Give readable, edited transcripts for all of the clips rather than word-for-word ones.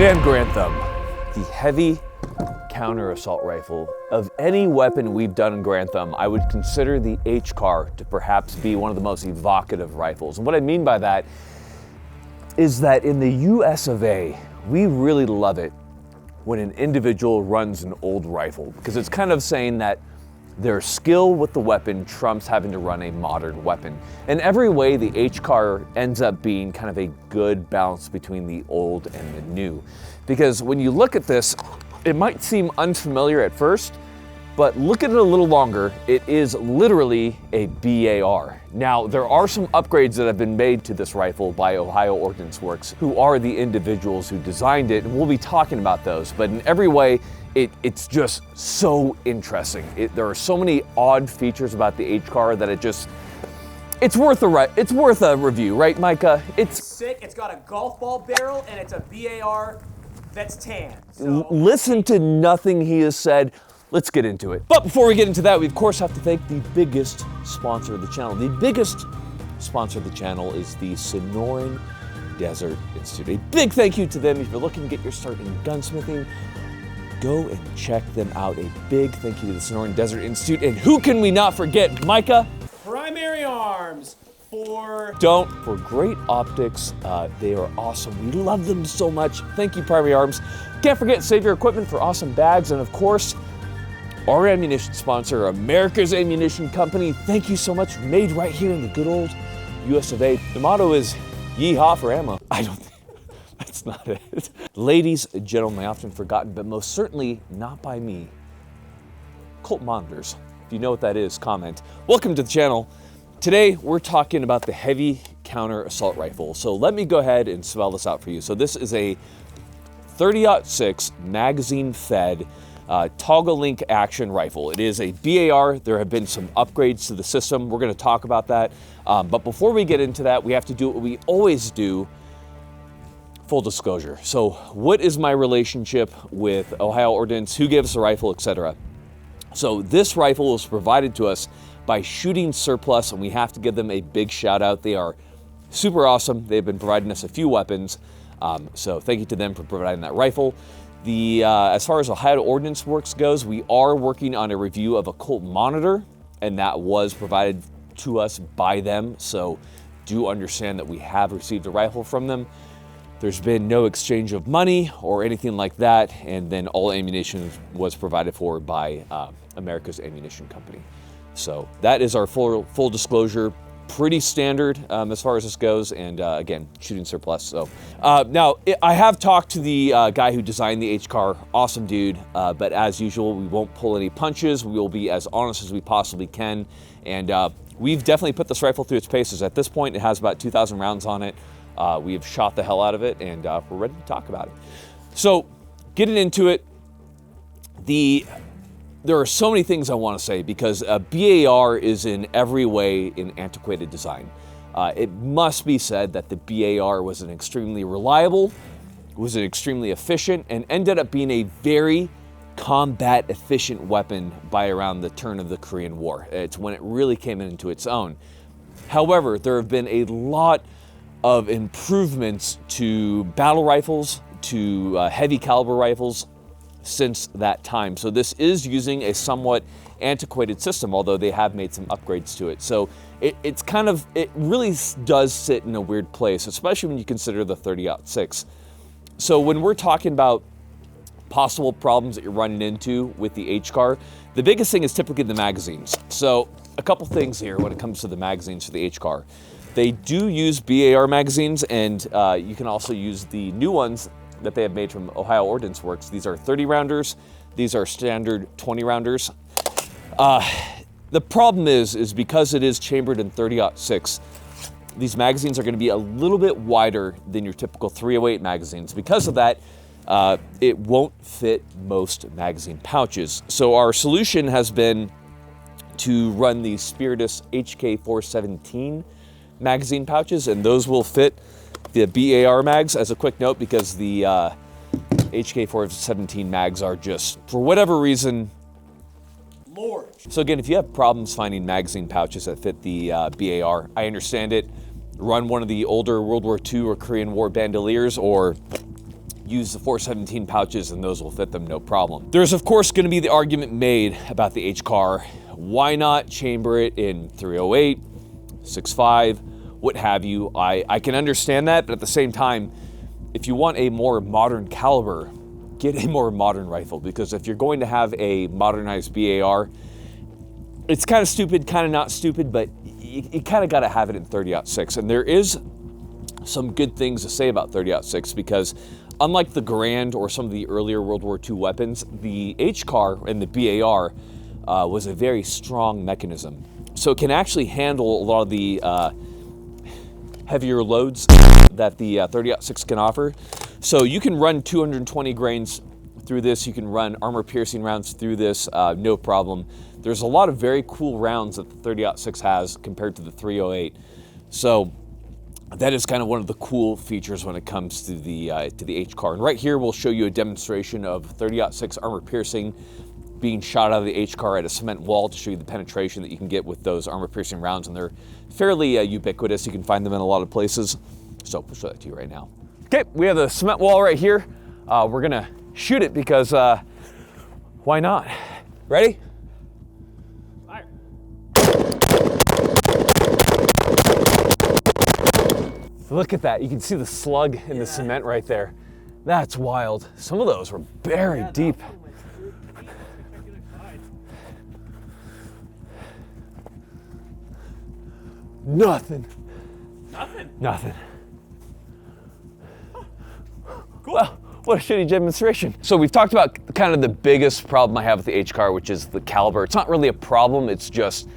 Van Grantham, the heavy counter assault rifle. Of any weapon we've done in Grantham, I would consider the HCAR to perhaps be one of the most evocative rifles. And what I mean by that is that in the US of A, we really love it when an individual runs an old rifle, because it's kind of saying that their skill with the weapon trumps having to run a modern weapon. In every way, the HCAR ends up being kind of a good balance between the old and the new. Because when you look at this, it might seem unfamiliar at first, but look at it a little longer, it is literally a BAR. Now, there are some upgrades that have been made to this rifle by Ohio Ordnance Works, who are the individuals who designed it, and we'll be talking about those. But in every way, it's just so interesting. There are so many odd features about the HCAR that it's worth a review, right, Micah? It's sick. It's got a golf ball barrel, and it's a BAR that's tan. So. Listen to nothing he has said. Let's get into it. But before we get into that, we of course have to thank the biggest sponsor of the channel. The biggest sponsor of the channel is the Sonoran Desert Institute. A big thank you to them. If you're looking to get your start in gunsmithing, go and check them out. A big thank you to the Sonoran Desert Institute. And who can we not forget, Micah? Primary Arms for great optics. They are awesome. We love them so much. Thank you, Primary Arms. Can't forget Save Your Equipment for awesome bags. And of course, our ammunition sponsor, America's Ammunition Company. Thank you so much. Made right here in the good old US of A. The motto is yeehaw for ammo. I don't think that's not it. Ladies and gentlemen, often forgotten, but most certainly not by me, Colt monitors. If you know what that is, comment. Welcome to the channel. Today, we're talking about the heavy counter assault rifle. So let me go ahead and spell this out for you. So this is a 30-06 magazine-fed toggle link action rifle. It is a BAR. There have been some upgrades to the system. We're going to talk about that. But before we get into that, we have to do what we always do. Full disclosure. So what is my relationship with Ohio Ordnance? Who gave us a rifle, etc.? So this rifle was provided to us by Shooting Surplus, and we have to give them a big shout out. They are super awesome. They've been providing us a few weapons. So thank you to them for providing that rifle. As far as Ohio Ordnance Works goes, we are working on a review of a Colt monitor, and that was provided to us by them. So do understand that we have received a rifle from them. There's been no exchange of money or anything like that, and then all ammunition was provided for by America's Ammunition Company. So that is our full disclosure. Pretty standard as far as this goes, and again, Shooting Surplus. So now I have talked to the guy who designed the HCAR, awesome dude, but as usual, we won't pull any punches. We will be as honest as we possibly can, and we've definitely put this rifle through its paces. At this point, it has about 2,000 rounds on it. We have shot the hell out of it, and we're ready to talk about it. So getting into it, there are so many things I want to say, because a BAR is in every way an antiquated design. It must be said that the BAR was an extremely reliable, was an extremely efficient, and ended up being a very combat efficient weapon by around the turn of the Korean War. It's when it really came into its own. However, there have been a lot of improvements to battle rifles, to heavy caliber rifles, since that time. So this is using a somewhat antiquated system, although they have made some upgrades to it. So it really does sit in a weird place, especially when you consider the 30-06. So when we're talking about possible problems that you're running into with the HCAR, the biggest thing is typically the magazines. So a couple things here when it comes to the magazines for the HCAR. They do use BAR magazines, and you can also use the new ones that they have made from Ohio Ordnance Works. These are 30 rounders. These are standard 20 rounders. The problem is because it is chambered in 30-06, these magazines are going to be a little bit wider than your typical 308 magazines. Because of that, it won't fit most magazine pouches. So our solution has been to run the Spiritus HK417 magazine pouches, and those will fit the BAR mags. As a quick note, because the HK417 mags are just, for whatever reason, large. So again, if you have problems finding magazine pouches that fit the BAR, I understand it. Run one of the older World War II or Korean War bandoliers, or use the 417 pouches and those will fit them no problem. There's of course going to be the argument made about the HCAR. Why not chamber it in 308, 6.5, what have you? I can understand that, but at the same time, if you want a more modern caliber, get a more modern rifle, because if you're going to have a modernized BAR, it's kind of stupid, kind of not stupid, but you kind of got to have it in 30-06. And there is some good things to say about 30-06, because unlike the Garand or some of the earlier World War II weapons, the HCAR and the BAR was a very strong mechanism. So it can actually handle a lot of the heavier loads that the 30-06 can offer. So you can run 220 grains through this, you can run armor-piercing rounds through this, no problem. There's a lot of very cool rounds that the 30-06 has compared to the 308. So that is kind of one of the cool features when it comes to the HCAR. And right here, we'll show you a demonstration of 30-06 armor-piercing being shot out of the HCAR at a cement wall to show you the penetration that you can get with those armor-piercing rounds, and they're fairly ubiquitous. You can find them in a lot of places. So we'll show that to you right now. Okay, we have the cement wall right here. We're gonna shoot it because why not? Ready? Fire. Look at that. You can see the slug in the cement right there. That's wild. Some of those were buried deep. Nothing. Nothing? Nothing. Cool. Well, what a shitty demonstration. So we've talked about kind of the biggest problem I have with the HCAR, which is the caliber. It's not really a problem, it's just,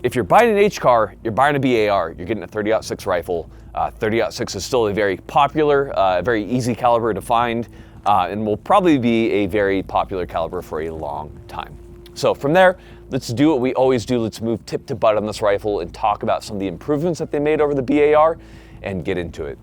if you're buying an HCAR, you're buying a BAR, you're getting a 30-06 rifle. 30-06 is still a very popular, very easy caliber to find, and will probably be a very popular caliber for a long time. So from there, let's do what we always do. Let's move tip to butt on this rifle and talk about some of the improvements that they made over the BAR and get into it.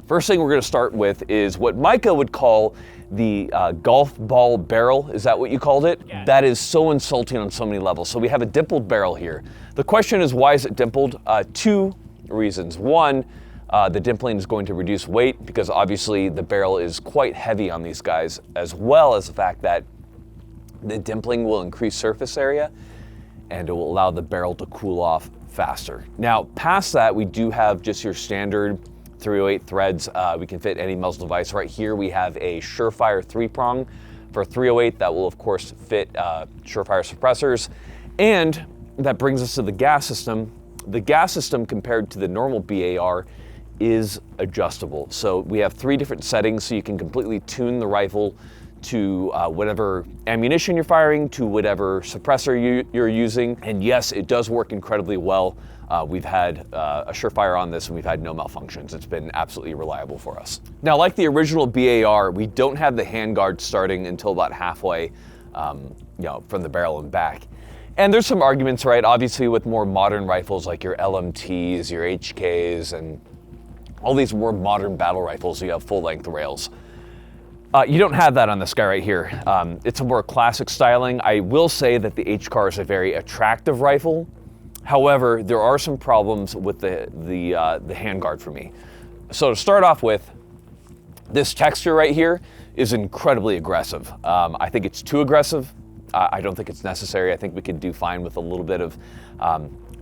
First thing we're going to start with is what Micah would call the golf ball barrel. Is that what you called it? Yeah. That is so insulting on so many levels. So we have a dimpled barrel here. The question is, why is it dimpled? Two reasons. One, the dimpling is going to reduce weight because obviously the barrel is quite heavy on these guys, as well as the fact that the dimpling will increase surface area and it will allow the barrel to cool off faster. Now, past that, we do have just your standard 308 threads. We can fit any muzzle device. Right here, we have a Surefire 3-prong for 308 that will, of course, fit Surefire suppressors. And that brings us to the gas system. The gas system, compared to the normal BAR, is adjustable. So we have 3 different settings, so you can completely tune the rifle to whatever ammunition you're firing, to whatever suppressor you're using. And yes, it does work incredibly well. We've had a Surefire on this and we've had no malfunctions. It's been absolutely reliable for us. Now, like the original BAR, we don't have the handguard starting until about halfway from the barrel and back. And there's some arguments, right? Obviously with more modern rifles like your LMTs, your HKs, and all these more modern battle rifles, you have full-length rails. You don't have that on this guy right here. It's a more classic styling. I will say that the HCAR is a very attractive rifle. However, there are some problems with the handguard for me. So to start off with, this texture right here is incredibly aggressive. I think it's too aggressive. I don't think it's necessary. I think we could do fine with a little bit of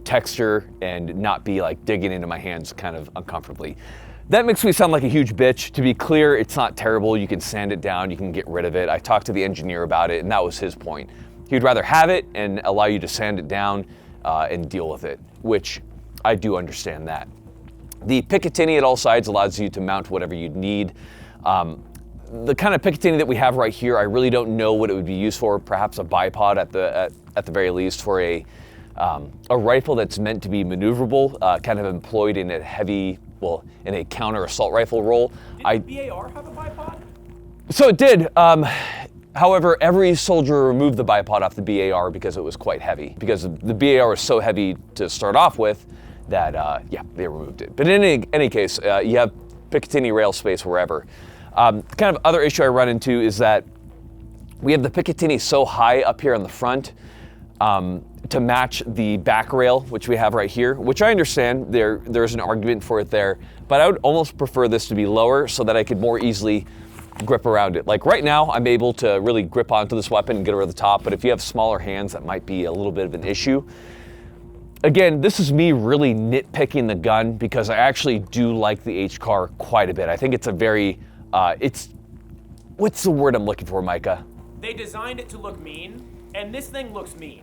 texture and not be like digging into my hands kind of uncomfortably. That makes me sound like a huge bitch. To be clear, it's not terrible. You can sand it down, you can get rid of it. I talked to the engineer about it, and that was his point. He'd rather have it and allow you to sand it down and deal with it, which I do understand that. The Picatinny at all sides allows you to mount whatever you need. The kind of Picatinny that we have right here, I really don't know what it would be used for. Perhaps a bipod at the very least for a rifle that's meant to be maneuverable, kind of employed in a heavy, well, in a counter assault rifle role. Did the BAR have a bipod? So it did. However, every soldier removed the bipod off the BAR because it was quite heavy. Because the BAR was so heavy to start off with that, yeah, they removed it. But in any case, you have Picatinny rail space wherever. Kind of other issue I run into is that we have the Picatinny so high up here on the front to match the back rail, which we have right here, which I understand there's an argument for it there, but I would almost prefer this to be lower so that I could more easily grip around it. Like right now, I'm able to really grip onto this weapon and get over the top, but if you have smaller hands, that might be a little bit of an issue. Again, this is me really nitpicking the gun because I actually do like the HCAR quite a bit. I think it's a very, what's the word I'm looking for, Micah? They designed it to look mean, and this thing looks mean.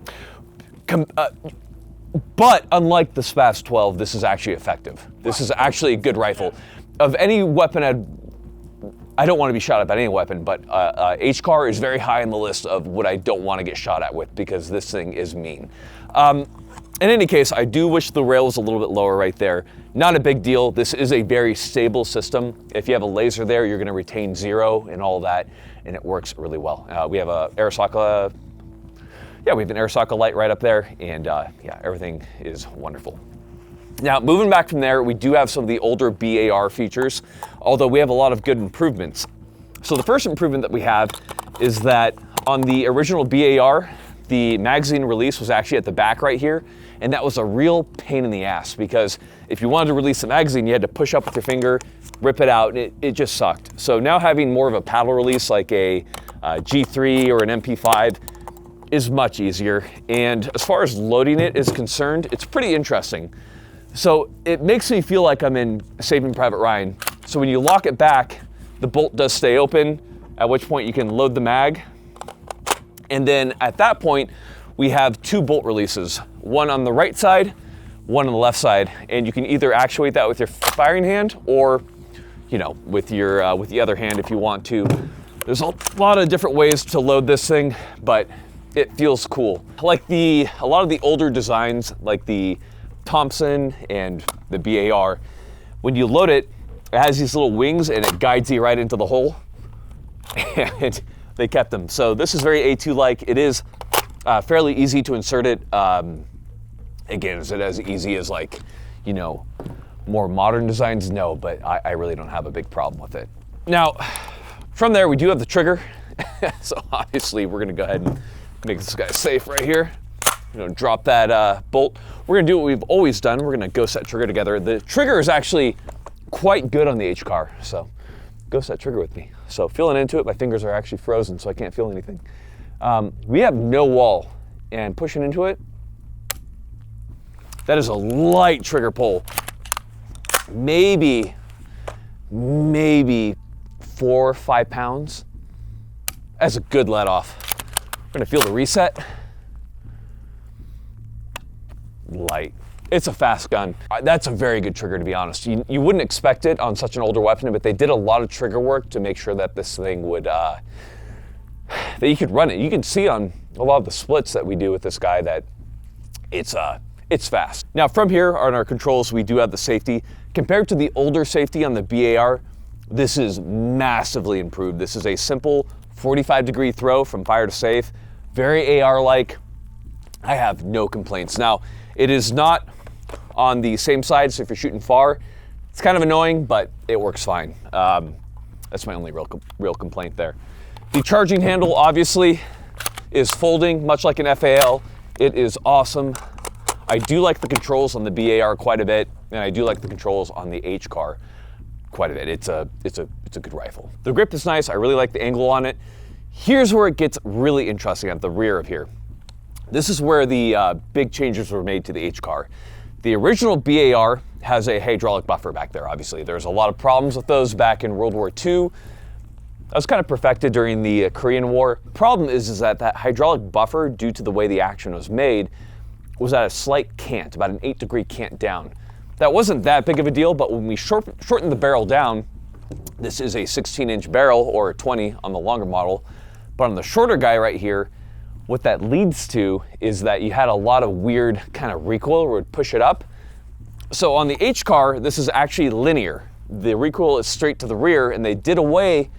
But unlike the SPAS 12, this is actually effective. This is actually a good rifle. Of any weapon, I don't want to be shot at by any weapon, but HCAR is very high on the list of what I don't want to get shot at with because this thing is mean. In any case, I do wish the rail was a little bit lower right there. Not a big deal. This is a very stable system. If you have a laser there, you're going to retain 0 and all that, and it works really well. We have a Arisaka, we have an Arisaka light right up there, and yeah, everything is wonderful. Now, moving back from there, we do have some of the older BAR features, although we have a lot of good improvements. So the first improvement that we have is that on the original BAR, the magazine release was actually at the back right here, and that was a real pain in the ass because if you wanted to release the magazine, you had to push up with your finger, rip it out, and it just sucked. So now having more of a paddle release like a G3 or an MP5 is much easier. And as far as loading it is concerned, it's pretty interesting. So it makes me feel like I'm in Saving Private Ryan. So when you lock it back, the bolt does stay open, at which point you can load the mag. And then at that point, we have 2 bolt releases, one on the right side, one on the left side. And you can either actuate that with your firing hand or, you know, with the other hand if you want to. There's a lot of different ways to load this thing, but it feels cool. Like a lot of the older designs, like the Thompson and the BAR, when you load it, it has these little wings and it guides you right into the hole. And they kept them. So this is very A2-like. It is fairly easy to insert it. Again, is it as easy as like, you know, more modern designs? No, but I really don't have a big problem with it. Now, from there, we do have the trigger. So obviously we're gonna go ahead and make this guy safe right here. You know, drop that bolt. We're gonna do what we've always done. We're gonna go set trigger together. The trigger is actually quite good on the HCAR, so go set trigger with me. So feeling into it, my fingers are actually frozen, so I can't feel anything. We have no wall, and pushing into it, that is a light trigger pull. Maybe 4 or 5 pounds. That's a good let off. We're gonna feel the reset. Light. It's a fast gun. That's a very good trigger, to be honest. You wouldn't expect it on such an older weapon, but they did a lot of trigger work to make sure that this thing would, that you could run it. You can see on a lot of the splits that we do with this guy that it's fast. Now from here on our controls, we do have the safety. Compared to the older safety on the BAR, this is massively improved. This is a simple 45-degree throw from fire to safe, very AR-like. I have no complaints. Now, it is not on the same side, so if you're shooting far, it's kind of annoying, but it works fine. That's my only real complaint there. The charging handle, obviously, is folding, much like an FAL. It is awesome. I do like the controls on the BAR quite a bit, and I do like the controls on the HCAR quite a bit. It's a good rifle. The grip is nice. I really like the angle on it. Here's where it gets really interesting at the rear of here. This is where the big changes were made to the HCAR. The original BAR has a hydraulic buffer back there, obviously. There's a lot of problems with those back in World War II. That was kind of perfected during the Korean War. Problem is that hydraulic buffer, due to the way the action was made, was at a slight cant, about an 8-degree cant down. That wasn't that big of a deal, but when we shortened the barrel down, this is a 16-inch barrel, or a 20 on the longer model, but on the shorter guy right here, what that leads to is that you had a lot of weird kind of recoil where it would push it up. So on the HCAR, this is actually linear. The recoil is straight to the rear, and they did away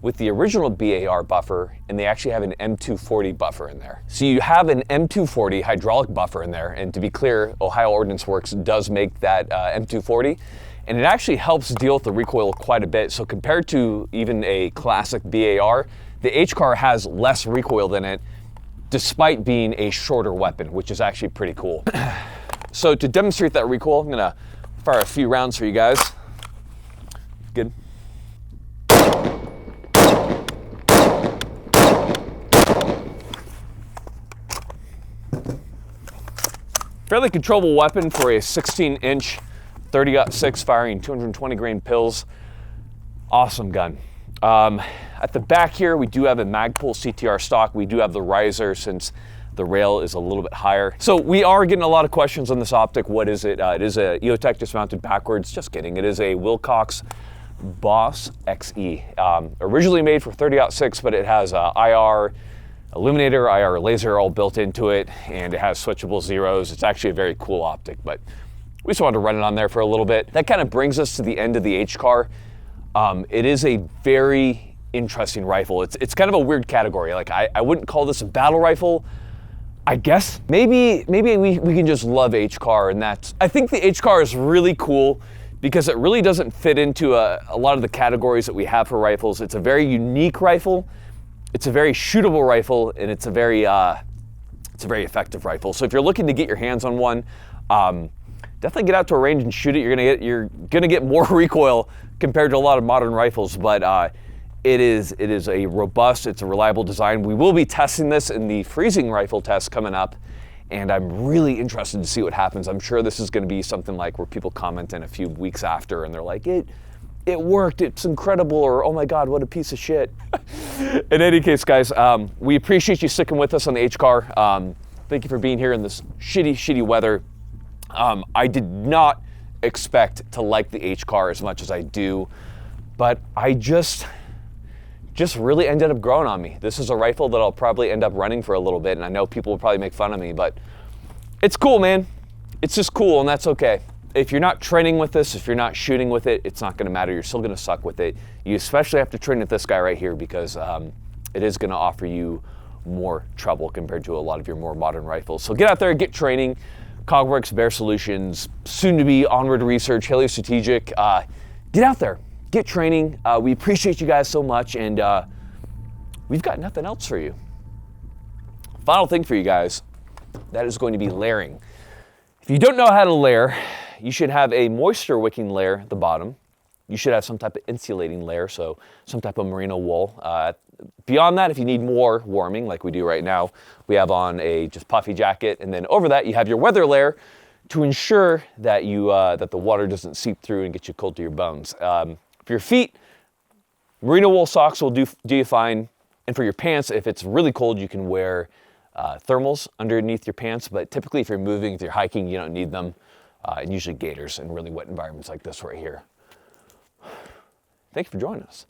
with the original BAR buffer, and they actually have an M240 buffer in there. So you have an M240 hydraulic buffer in there, and to be clear, Ohio Ordnance Works does make that M240, and it actually helps deal with the recoil quite a bit. So compared to even a classic BAR, the HCAR has less recoil than it, despite being a shorter weapon, which is actually pretty cool. So to demonstrate that recoil, I'm gonna fire a few rounds for you guys. Good. Fairly controllable weapon for a 16-inch 30-06 firing 220 grain pills. Awesome gun. At the back here, we do have a Magpul CTR stock. We do have the riser since the rail is a little bit higher. So we are getting a lot of questions on this optic. What is it? It is a EOTech dismounted backwards. Just kidding. It is a Wilcox Boss XE. Originally made for 30-06, but it has IR illuminator, IR laser all built into it, and it has switchable zeros. It's actually a very cool optic, but we just wanted to run it on there for a little bit. That kind of brings us to the end of the HCAR. It is a very interesting rifle. It's kind of a weird category. Like I wouldn't call this a battle rifle. I guess maybe we can just love HCAR, and that's, I think the HCAR is really cool because it really doesn't fit into a lot of the categories that we have for rifles. It's a very unique rifle. It's a very shootable rifle, and it's a very effective rifle. So if you're looking to get your hands on one, definitely get out to a range and shoot it. You're gonna get more recoil compared to a lot of modern rifles, but it is a robust, it's a reliable design. We will be testing this in the freezing rifle test coming up, and I'm really interested to see what happens. I'm sure this is gonna be something like where people comment in a few weeks after and they're like, it worked, it's incredible, or oh my God, what a piece of shit. In any case, guys, we appreciate you sticking with us on the HCAR. Thank you for being here in this shitty weather. I did not expect to like the HCAR as much as I do, but I just really ended up growing on me. This is a rifle that I'll probably end up running for a little bit, and I know people will probably make fun of me, but it's cool, man. It's just cool, and that's okay. If you're not training with this, if you're not shooting with it, it's not gonna matter. You're still gonna suck with it. You especially have to train with this guy right here because it is gonna offer you more trouble compared to a lot of your more modern rifles. So get out there, get training. Cogworks, Bear Solutions, soon to be Onward Research, Helio Strategic. Get out there, get training. We appreciate you guys so much, and we've got nothing else for you. Final thing for you guys, that is going to be layering. If you don't know how to layer, you should have a moisture wicking layer at the bottom. You should have some type of insulating layer, so some type of merino wool. Beyond that, if you need more warming, like we do right now, we have on a just puffy jacket, and then over that you have your weather layer to ensure that that the water doesn't seep through and get you cold to your bones. For your feet, merino wool socks will do you fine, and for your pants, if it's really cold, you can wear thermals underneath your pants, but typically if you're moving, if you're hiking, you don't need them, and usually gaiters in really wet environments like this right here. Thank you for joining us.